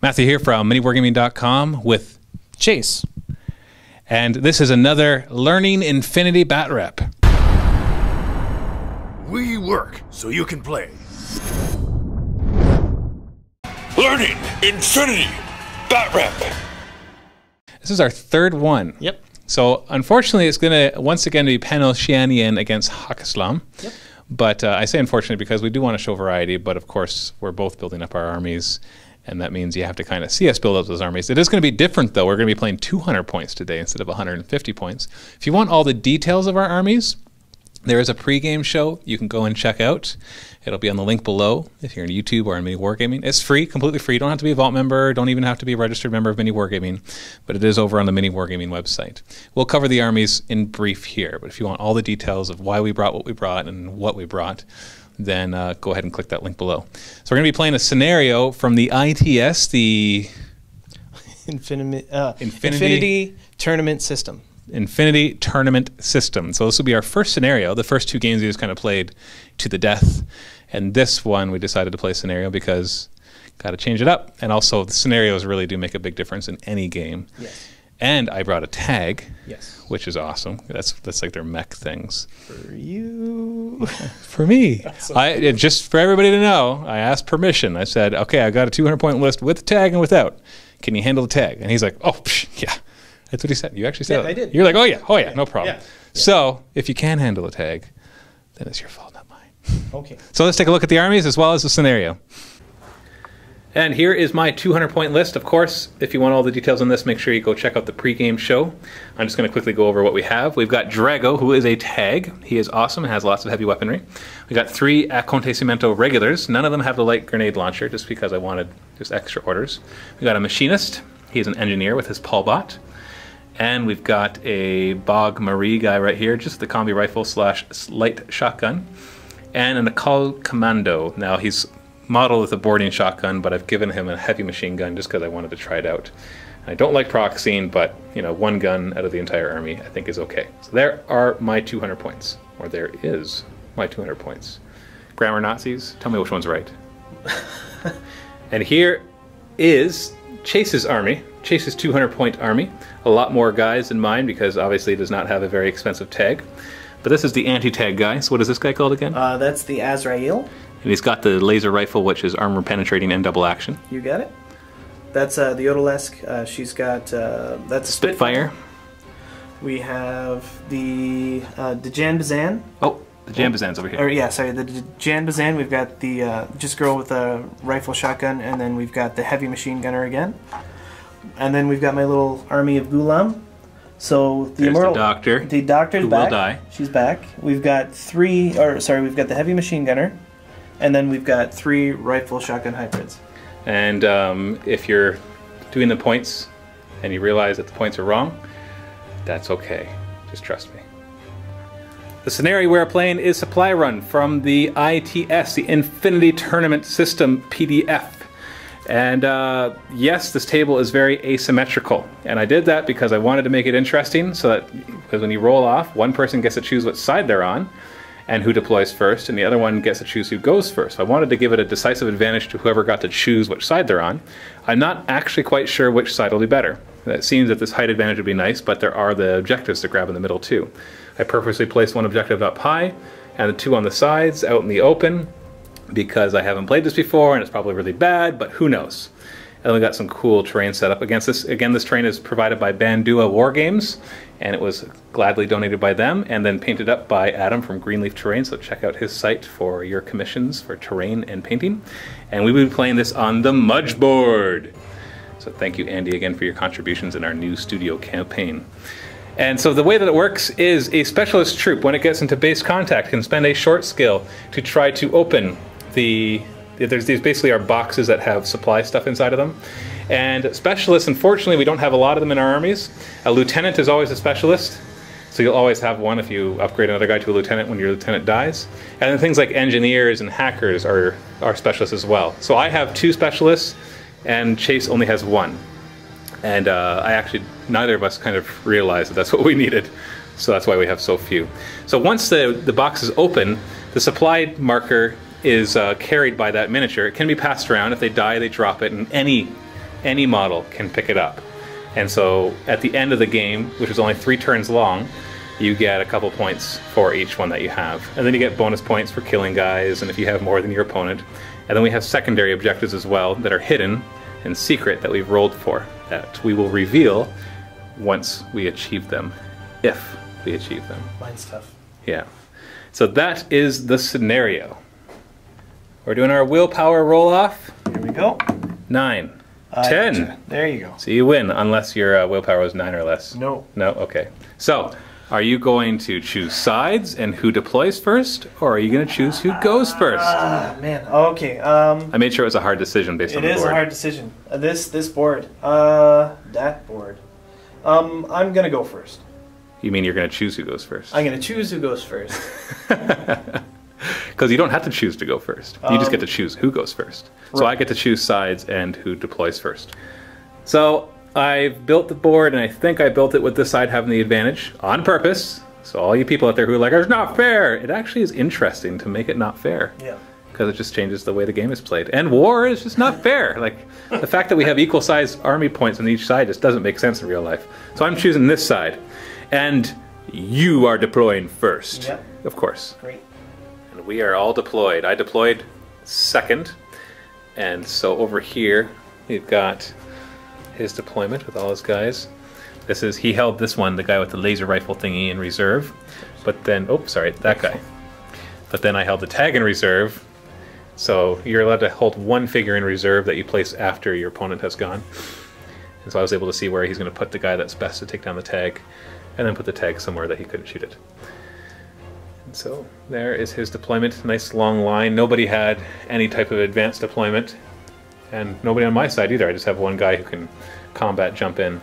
Matthew here from MiniWarGaming.com with Chase. And this is another Learning Infinity Batrep. We work so you can play. Learning Infinity Batrep. This is our third one. Yep. So unfortunately, it's going to once again be PanO against HaqqIslam. Yep. But I say unfortunately because we do want to show variety, but of course we're both building up our armies, and that means you have to kind of see us build up those armies. It is going to be different though. We're going to be playing 200 points today instead of 150 points. If you want all the details of our armies, there is a pre-game show you can go and check out. It'll be on the link below if you're on YouTube or on MiniWarGaming. It's free, completely free. You don't have to be a Vault member, don't even have to be a registered member of MiniWarGaming, but it is over on the MiniWarGaming website. We'll cover the armies in brief here, but if you want all the details of why we brought what we brought and what we brought, then go ahead and click that link below. So we're going to be playing a scenario from the ITS, the Infinity Tournament System. Infinity Tournament System. So this will be our first scenario. The first two games we just kind of played to the death. And this one we decided to play scenario because got to change it up. And also the scenarios really do make a big difference in any game. Yes. And I brought a tag, Yes. which is awesome. That's like their mech things. For you. For me. So just for everybody to know, I asked permission. I said, okay, I got a 200-point list with the tag and without. Can you handle the tag? And he's like, oh, yeah. That's what he said. You actually said Yeah, I did. You're like, oh yeah, no problem. Yeah. So if you can handle a tag, then it's your fault, not mine. Okay. So let's take a look at the armies as well as the scenario. And here is my 200-point list. Of course, if you want all the details on this, make sure you go check out the pre-game show. I'm just going to quickly go over what we have. We've got Drago, who is a tag. He is awesome and has lots of heavy weaponry. We got 3 Acontecimento regulars. None of them have the light grenade launcher, just because I wanted just extra orders. We got a machinist. He's an engineer with his Paulbot. And we've got a Bog Marie guy right here, just the combi rifle / light shotgun. And an Akal Commando. Now he's modeled with a boarding shotgun, but I've given him a heavy machine gun just because I wanted to try it out. I don't like proxying, but you know, one gun out of the entire army I think is okay. So there are my 200 points, or there is my 200 points. Grammar Nazis, tell me which one's right. And here is Chase's army, Chase's 200-point army. A lot more guys than mine because obviously it does not have a very expensive tag. But this is the anti-tag guy. So what is this guy called again? That's the Azrael. And he's got the laser rifle, which is armor penetrating and double action. You got it. That's the Yodel-esque. She's got that's a Spitfire. We have the Jan Bazan. Oh, the Jan Bazan's over here. Or yeah, sorry, the Jan Bazan. We've got the just girl with a rifle shotgun, and then we've got the heavy machine gunner again. And then we've got my little army of Gulam. So the immortal doctor. The doctor's who back. will die. She's back. We've got we've got the heavy machine gunner, and then we've got 3 rifle shotgun hybrids. And if you're doing the points and you realize that the points are wrong, that's okay. Just trust me. The scenario we're playing is Supply Run from the ITS, the Infinity Tournament System PDF. And yes, this table is very asymmetrical. And I did that because I wanted to make it interesting so that because when you roll off, one person gets to choose what side they're on and who deploys first, and the other one gets to choose who goes first. So I wanted to give it a decisive advantage to whoever got to choose which side they're on. I'm not actually quite sure which side will be better. It seems that this height advantage would be nice, but there are the objectives to grab in the middle too. I purposely placed one objective up high and the 2 on the sides out in the open because I haven't played this before and it's probably really bad, but who knows. And we got some cool terrain set up against this. Again, this terrain is provided by Bandua Wargames, and it was gladly donated by them and then painted up by Adam from Greenleaf Terrain, so check out his site for your commissions for terrain and painting. And we will be playing this on the Mudge board. So thank you, Andy, again for your contributions in our new studio campaign. And so the way that it works is a specialist troop, when it gets into base contact, can spend a short skill to try to open these basically are boxes that have supply stuff inside of them. And specialists, unfortunately, we don't have a lot of them in our armies. A lieutenant is always a specialist, so you'll always have one if you upgrade another guy to a lieutenant when your lieutenant dies. And then things like engineers and hackers are specialists as well. So I have 2 specialists, and Chase only has 1. And neither of us kind of realized that that's what we needed. So that's why we have so few. So once the box is open, the supply marker is carried by that miniature. It can be passed around. If they die, they drop it, and any any model can pick it up. And so at the end of the game, which is only 3 turns long, you get a couple points for each one that you have. And then you get bonus points for killing guys, and if you have more than your opponent. And then we have secondary objectives as well that are hidden and secret that we've rolled for, that we will reveal once we achieve them, if we achieve them. Mine's tough. Yeah. So that is the scenario. We're doing our willpower roll-off. Here we go. 9. 10. There you go. So you win, unless your willpower was 9 or less. No. No? Okay. So, are you going to choose sides and who deploys first, or are you going to choose who goes first? Man. Okay. I made sure it was a hard decision based on the board. It is a hard decision. This board. That board. I'm going to go first. You mean you're going to choose who goes first? I'm going to choose who goes first. Because you don't have to choose to go first. You just get to choose who goes first. So I get to choose sides and who deploys first. So I've built the board, and I think I built it with this side having the advantage on purpose. So all you people out there who are like, it's not fair, it actually is interesting to make it not fair. Yeah. Because it just changes the way the game is played. And war is just not fair. Like, the fact that we have equal sized army points on each side just doesn't make sense in real life. So I'm choosing this side. And you are deploying first. Yep. Of course. Great. And we are all deployed. I deployed second. And so over here, we've got his deployment with all his guys. This is, he held this one, the guy with the laser rifle thingy, in reserve. But then, oh, sorry, that guy. But then I held the tag in reserve. So you're allowed to hold one figure in reserve that you place after your opponent has gone. And so I was able to see where he's going to put the guy that's best to take down the tag, and then put the tag somewhere that he couldn't shoot it. And so there is his deployment. Nice long line. Nobody had any type of advanced deployment, and nobody on my side either. I just have one guy who can combat jump in.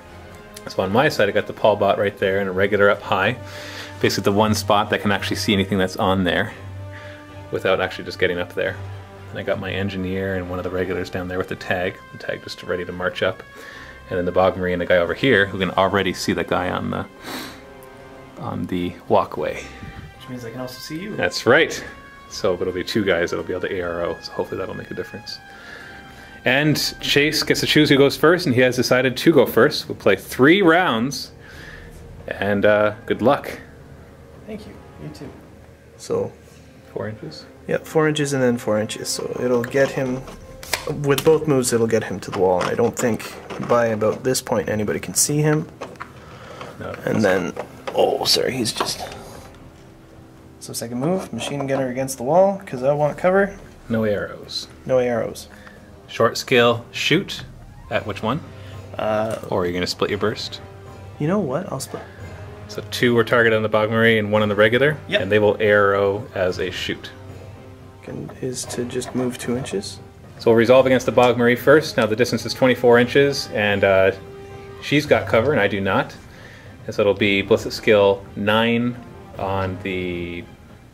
So on my side I got the Paul bot right there and a regular up high. Basically the one spot that can actually see anything that's on there without actually just getting up there. And I got my engineer and one of the regulars down there with the tag just ready to march up. And then the Bog Marine and the guy over here who can already see the guy on the walkway. Which means I can also see you. That's right. So it'll be 2 guys that'll be able to ARO, so hopefully that'll make a difference. And Chase gets to choose who goes first, and he has decided to go first. We'll play 3 rounds, and good luck. Thank you. You too. So 4 inches? Yep, 4 inches and then 4 inches. So it'll get him, with both moves, it'll get him to the wall. And I don't think by about this point anybody can see him. No. And then, oh, sorry, he's just... So second move, machine gunner against the wall, because I want cover. No arrows. No arrows. Short skill, shoot. At which one? Or are you going to split your burst? You know what? I'll split. So 2 were targeted on the Bog Marine and 1 on the regular. Yep. And they will arrow as a shoot. Is to just move 2 inches. So we'll resolve against the Bog Marine first. Now the distance is 24 inches, and she's got cover and I do not. And so it'll be ballistic skill 9 on the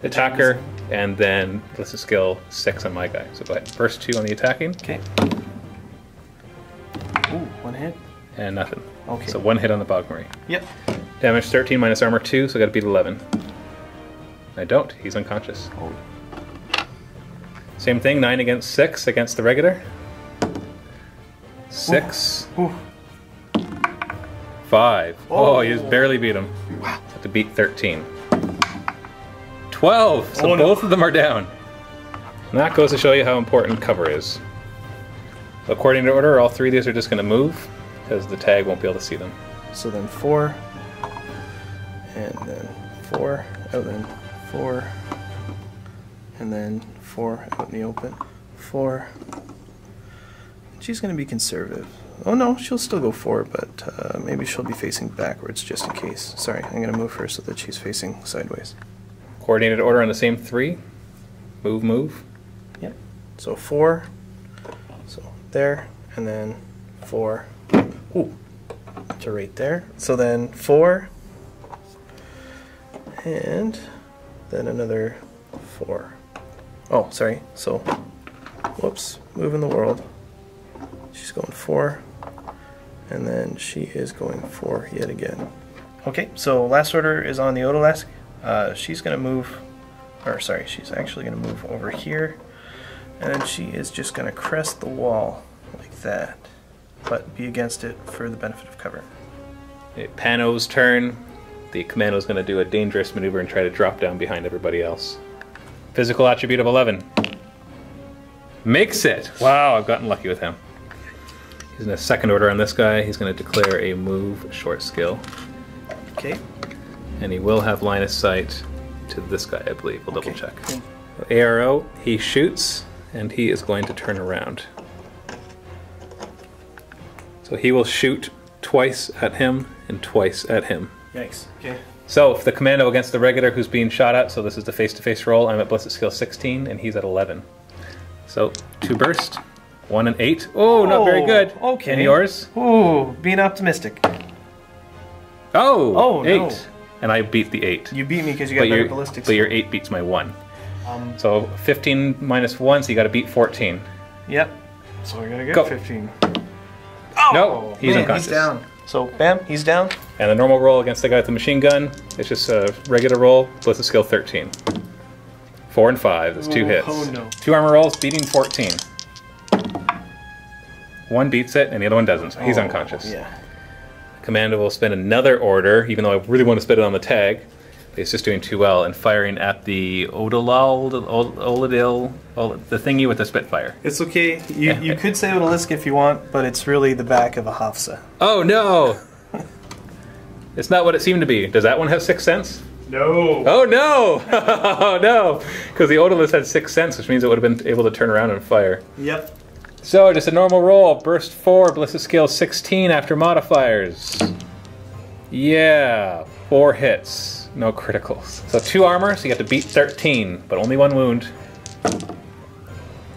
attacker, and then ballistic skill 6 on my guy. So go ahead. First 2 on the attacking. Okay. Ooh, 1 hit. And nothing. Okay. So 1 hit on the Bog Marine. Yep. Damage 13 minus armor 2, so I gotta beat 11. I don't. He's unconscious. Oh. Same thing, 9 against 6 against the regular. 6. Ooh. 5. Oh, you Oh. just barely beat him. Wow. Have to beat 13. 12. So Oh, no. both of them are down. And that goes to show you how important cover is. According to order, all 3 of these are just going to move because the tag won't be able to see them. So then 4, and then 4, out then 4, and then 4 out in the open. 4. She's going to be conservative. Oh no, she'll still go 4, but maybe she'll be facing backwards just in case. Sorry, I'm going to move her so that she's facing sideways. Coordinated order on the same 3. Move, move. Yep. So 4. So there, and then 4. Ooh. To right there. So then 4. And then another 4. Oh, sorry. So, whoops. Moving the world. She's going 4. And then she is going 4 yet again. Okay, so last order is on the Odalisque. She's going to move, or sorry, she's actually going to move over here. And then she is just going to crest the wall like that. but be against it for the benefit of cover. Okay, PanO's turn. The Commando's going to do a dangerous maneuver and try to drop down behind everybody else. Physical attribute of 11. Makes it! Wow, I've gotten lucky with him. He's in a second order on this guy. He's going to declare a move short skill. Okay. And he will have line of sight to this guy, I believe. We'll double check. Okay. ARO, he shoots, and he is going to turn around. So he will shoot twice at him and twice at him. Yikes. Okay. So if the Commando against the regular who's being shot at, so this is the face-to-face roll, I'm at Ballistic Skill 16 and he's at 11. So 2 burst, 1 and 8. Oh, not very good. Okay. And yours? Ooh, being optimistic. Oh, 8. No. And I beat the 8. You beat me because you got better ballistics. But your 8 beats my 1. So 15 minus 1, so you got to beat 14. Yep. So I gotta get Go. 15. Oh, no, he's unconscious. He's down. So, bam, he's down. And the normal roll against the guy with the machine gun, it's just a regular roll, Ballistic Skill 13. 4 and 5, that's 2 hits. Oh no. 2 armor rolls, beating 14. 1 beats it, and the other one doesn't, so he's unconscious. Yeah. Commando will spend another order, even though I really want to spend it on the tag. He's just doing too well and firing at the Oladil, the thingy with the Spitfire. It's okay. You could say Odalisk if you want, but it's really the back of a Hafsa. Oh no! It's not what it seemed to be. Does that one have 6 cents? No. Oh no! Oh no! Because the Odalist had 6 cents, which means it would have been able to turn around and fire. Yep. So just a normal roll. Burst 4, Ballistic Skill 16 after modifiers. Yeah, 4 hits. No criticals. So 2 armor, so you have to beat 13, but only 1 wound.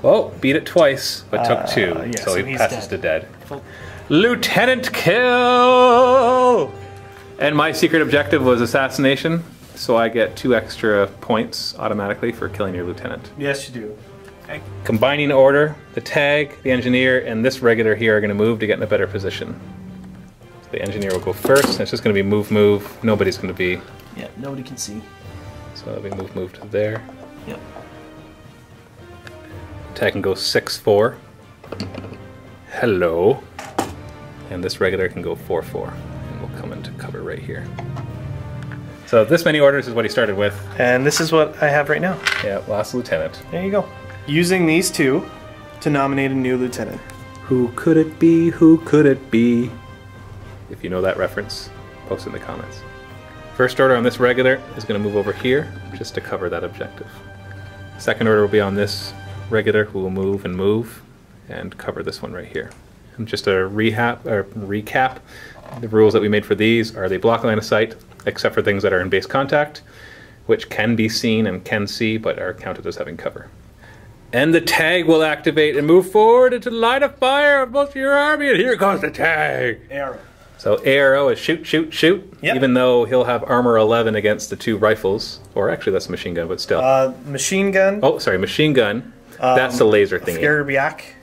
Well, beat it twice, but took 2, yeah, so he passes to dead. Full. Lieutenant kill! And my secret objective was assassination, so I get 2 extra points automatically for killing your lieutenant. Yes, you do. Okay. Combining order, the tag, the engineer, and this regular here are going to move to get in a better position. So the engineer will go first, and it's just going to be move, move. Nobody's going to be... Yeah, nobody can see. So it'll be move, move to there. Yep. Tag can go 6-4. Hello. And this regular can go 4-4. And we'll come into cover right here. So this many orders is what he started with. And this is what I have right now. Yeah, last lieutenant. There you go. Using these 2 to nominate a new lieutenant. Who could it be? Who could it be? If you know that reference, post it in the comments. First order on this regular is going to move over here just to cover that objective. Second order will be on this regular who will move and cover this one right here. And just a recap, the rules that we made for these are they block line of sight except for things that are in base contact, which can be seen and can see but are counted as having cover. And the tag will activate and move forward into the line of fire of most of your army, and here comes the tag! Arrow. So ARO is shoot, shoot, shoot, yep. Even though he'll have armor 11 against the 2 rifles, or actually that's a machine gun, but still. Machine gun. Oh, sorry, machine gun. That's the laser thingy.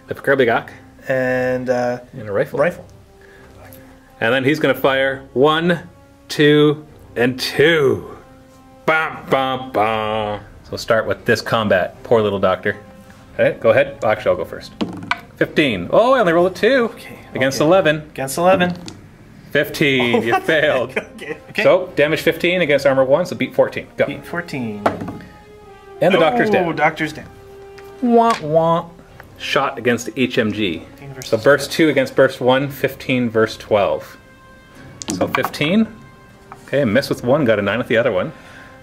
The Fgerbiak. And a rifle. Rifle. And then he's going to fire 1, 2, and 2. Bam, bam, bam. So we'll start with this combat. Poor little doctor. Okay, go ahead. Oh, actually, I'll go first. 15. Oh, I only rolled a 2. Okay. Against 11. Against 11. 15, you failed. Okay. So, damage 15 against armor 1, so beat 14. Go. Beat 14. And the doctor's down. Oh, doctor's down. Wah, wah. Shot against the HMG. So burst 2 against burst 1, 15 verse 12. So 15. Okay, miss with 1, got a 9 with the other one.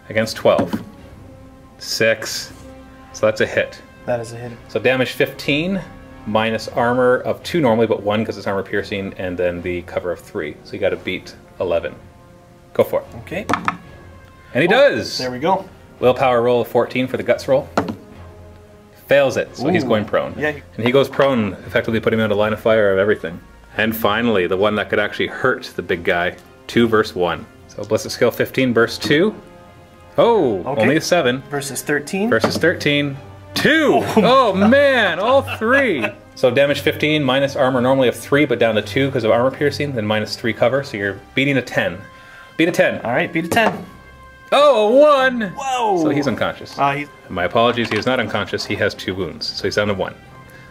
Against 12. 6. So that's a hit. That is a hit. So damage 15. Minus armor of 2 normally, but 1 because it's armor piercing, and then the cover of 3. So you got to beat 11. Go for it. Okay. And he does! There we go. Willpower roll of 14 for the guts roll. Fails it, so he's going prone. Yeah. And he goes prone, effectively putting him out of line of fire of everything. And finally, the one that could actually hurt the big guy, 2 verse 1. So Ballistic Skill 15 verse 2. Oh, okay. Only a 7. Versus 13. Versus 13. 2! Oh man, all 3! So damage 15 minus armor normally of 3, but down to 2 because of armor piercing, then minus 3 cover, so you're beating a 10. Beat a 10. Alright, beat a 10. Oh, a 1! Whoa! So he's unconscious. My apologies, he is not unconscious, he has 2 wounds, so he's down to 1.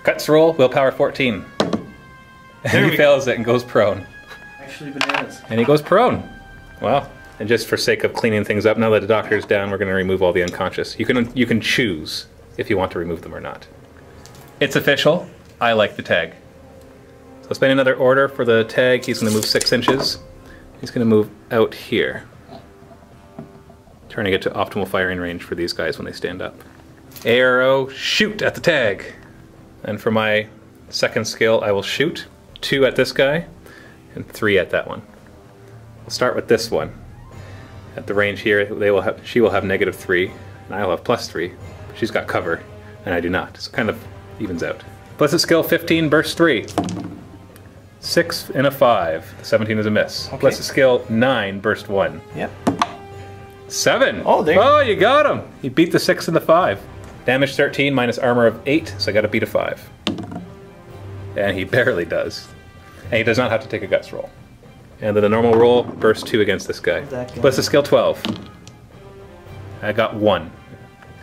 Guts roll, willpower 14. And he fails it and goes prone. Actually, bananas. And he goes prone. Well, and just for sake of cleaning things up, now that the doctor's down, we're going to remove all the unconscious. You can choose if you want to remove them or not. It's official. I like the tag. So spend another order for the tag. He's going to move 6 inches. He's going to move out here. Trying to get to optimal firing range for these guys when they stand up. Arrow, shoot at the tag. And for my second skill, I will shoot 2 at this guy and 3 at that one. We'll start with this one. At the range here, she will have -3, and I'll have +3. She's got cover, and I do not. So it kind of evens out. Blessed skill 15, burst 3. 6 and a 5. 17 is a miss. Okay. Blessed skill 9, burst 1. Yep. 7. Oh, there. Oh, you got him. You beat the 6 and the 5. Damage 13 minus armor of 8, so I got to beat a 5. And he barely does. And he does not have to take a guts roll. And then the normal roll, burst 2 against this guy. Blessed skill 12. I got 1.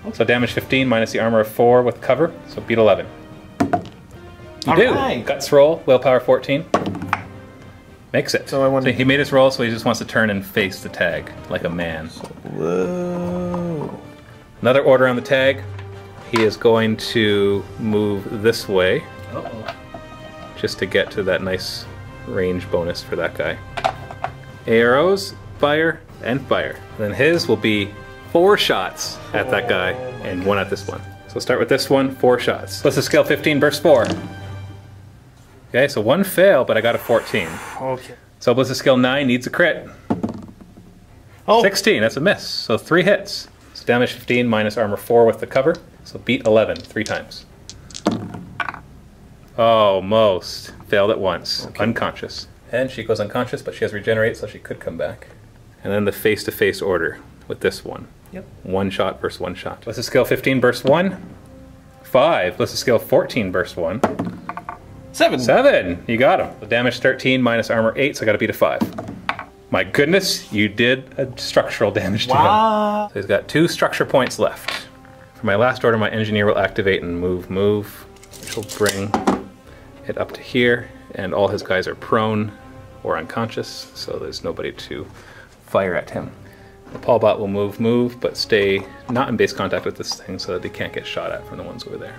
Okay. So damage 15 minus the armor of 4 with cover, so beat 11. You do. Right. Guts roll, willpower 14. Makes it. So he made his roll, so he just wants to turn and face the tag like a man. Whoa. Another order on the tag. He is going to move this way. Uh-oh. Just to get to that nice range bonus for that guy. Arrows, fire, and fire. And then his will be 4 shots at that guy and 1 at this one. So start with this one, 4 shots. Plus the skill 15, burst 4. Okay, so 1 fail, but I got a 14. Okay. So Blizzard skill 9 needs a crit. Oh. 16, that's a miss. So 3 hits. So damage 15 minus armor 4 with the cover. So beat 11 3 times. Almost. Failed at once. Okay. Unconscious. And she goes unconscious, but she has regenerate, so she could come back. And then the face-to-face order with this one. Yep. 1 shot versus 1 shot. Blizzard skill 15 burst 1. 5. Blizzard skill 14 burst 1. 7. You got him. The damage 13 minus armor 8, so I got to beat a 5. My goodness, you did a structural damage to him. So he's got 2 structure points left. For my last order, my engineer will activate and move, which will bring it up to here. And all his guys are prone or unconscious, so there's nobody to fire at him. The Paulbot will move, but stay not in base contact with this thing so that they can't get shot at from the ones over there.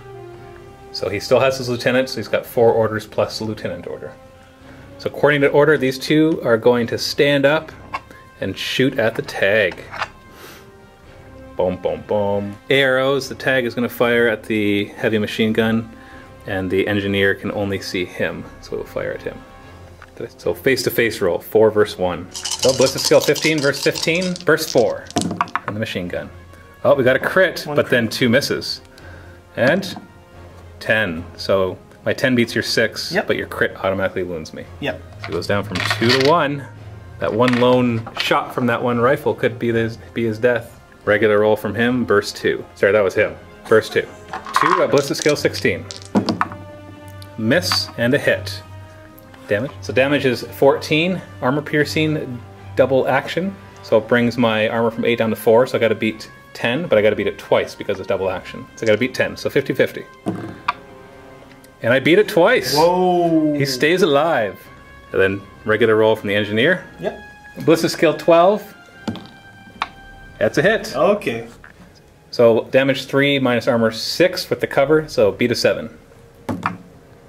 So he still has his lieutenant, so he's got 4 orders plus the lieutenant order. So according to order, these 2 are going to stand up and shoot at the tag. Boom, boom, boom. Arrows, the tag is going to fire at the heavy machine gun, and the engineer can only see him, so it will fire at him. So face-to-face roll, 4 versus 1. So ballistic skill 15 versus 15, burst 4 on the machine gun. Oh, we got a crit, but then 2 misses. And 10. So my 10 beats your 6, but your crit automatically wounds me. Yep. So it goes down from 2 to 1. That one lone shot from that one rifle could be his death. Regular roll from him, burst 2. Sorry, that was him. Burst 2. 2 at ballistic skill 16. Miss and a hit. Damage. So damage is 14. Armor piercing, double action. So it brings my armor from 8 down to 4. So I got to beat 10, but I got to beat it twice because it's double action. So I got to beat 10. So 50-50. And I beat it twice. Whoa! He stays alive. And then regular roll from the engineer. Yep. Ballistic skill 12. That's a hit. Okay. So damage 3 minus armor 6 with the cover. So beat a 7.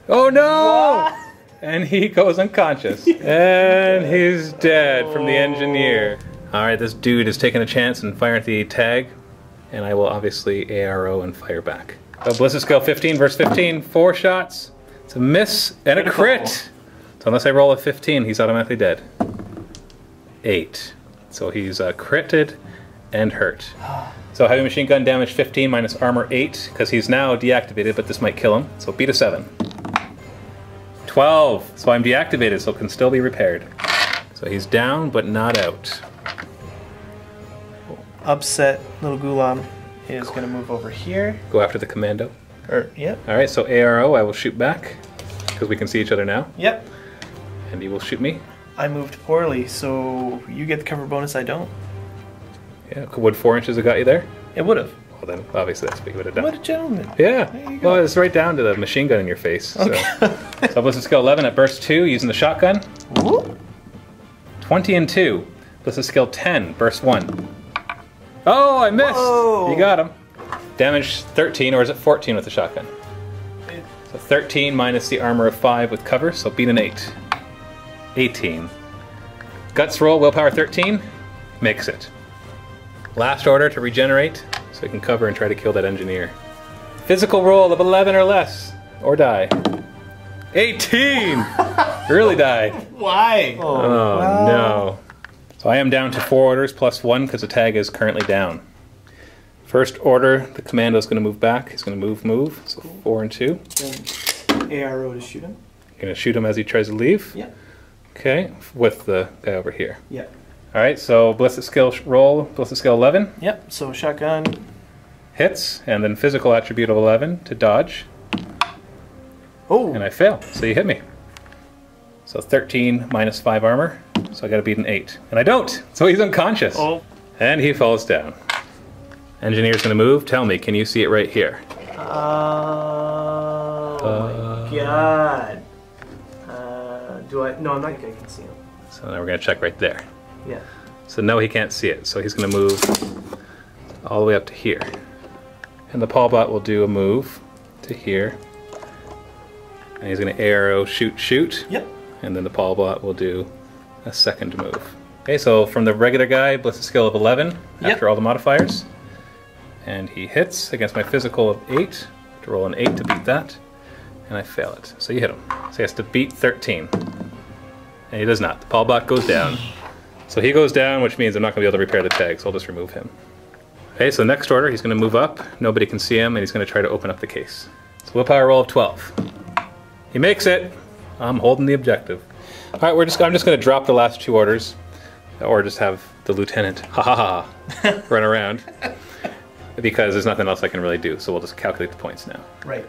Oh no! What? And he goes unconscious. And he's dead from the engineer. Alright, this dude is taking a chance and firing at the tag. And I will obviously ARO and fire back. So ballistic skill 15 versus 15, 4 shots. It's a miss and a crit. So unless I roll a 15, he's automatically dead. 8. So he's critted and hurt. So heavy machine gun damage 15 minus armor 8, because he's now deactivated, but this might kill him. So beat a 7. 12. So I'm deactivated, so it can still be repaired. So he's down, but not out. Upset little Gulam is going to move over here. Go after the commando. Yep. Alright, so ARO, I will shoot back, because we can see each other now. Yep. And you will shoot me. I moved poorly, so you get the cover bonus, I don't. Yeah, would 4 inches have got you there? It would have. Well, then obviously that's what you would have done. What a gentleman. Yeah. There you go. Well, it's right down to the machine gun in your face. Okay. So ballistic skill 11 at burst 2 using the shotgun. Whoop. 20 and 2. Ballistic skill 10, burst 1. Oh, I missed. Whoa. You got him. Damage 13, or is it 14 with the shotgun? So 13 minus the armor of 5 with cover, so beat an 8. 18. Guts roll, willpower 13, makes it. Last order to regenerate, so he can cover and try to kill that engineer. Physical roll of 11 or less, or die. 18! Really died. Why? Oh no. So I am down to 4 orders plus 1 because the tag is currently down. First order, the commando is going to move back. He's going to move. So 4 and 2. Then ARO to shoot him. You're going to shoot him as he tries to leave? Yep. Okay, with the guy over here. Yep. Alright, so ballistic skill roll, ballistic skill 11. Yep, so shotgun. Hits, and then physical attribute of 11 to dodge. Oh! And I fail, so you hit me. So 13 minus 5 armor, so I gotta beat an 8. And I don't, so he's unconscious. Oh. And he falls down. Engineer's gonna move, tell me, can you see it right here? Oh my god. Do I? No, I'm not gonna see him. So now we're gonna check right there. Yeah. So no, he can't see it, so he's gonna move all the way up to here. And the Paulbot will do a move to here. And he's gonna arrow, shoot. Yep. And then the Paulbot will do a second move. Okay, so from the regular guy, ballistic skill of 11 after all the modifiers. And he hits against my physical of 8. To roll an 8 to beat that. And I fail it. So you hit him. So he has to beat 13. And he does not. The Paulbot goes down. So he goes down, which means I'm not going to be able to repair the tag, so I'll just remove him. Okay, so next order, he's going to move up. Nobody can see him, and he's going to try to open up the case. So willpower roll of 12. He makes it. I'm holding the objective. All right, I'm just going to drop the last 2 orders, or just have the lieutenant, run around, because there's nothing else I can really do. So we'll just calculate the points now. Right.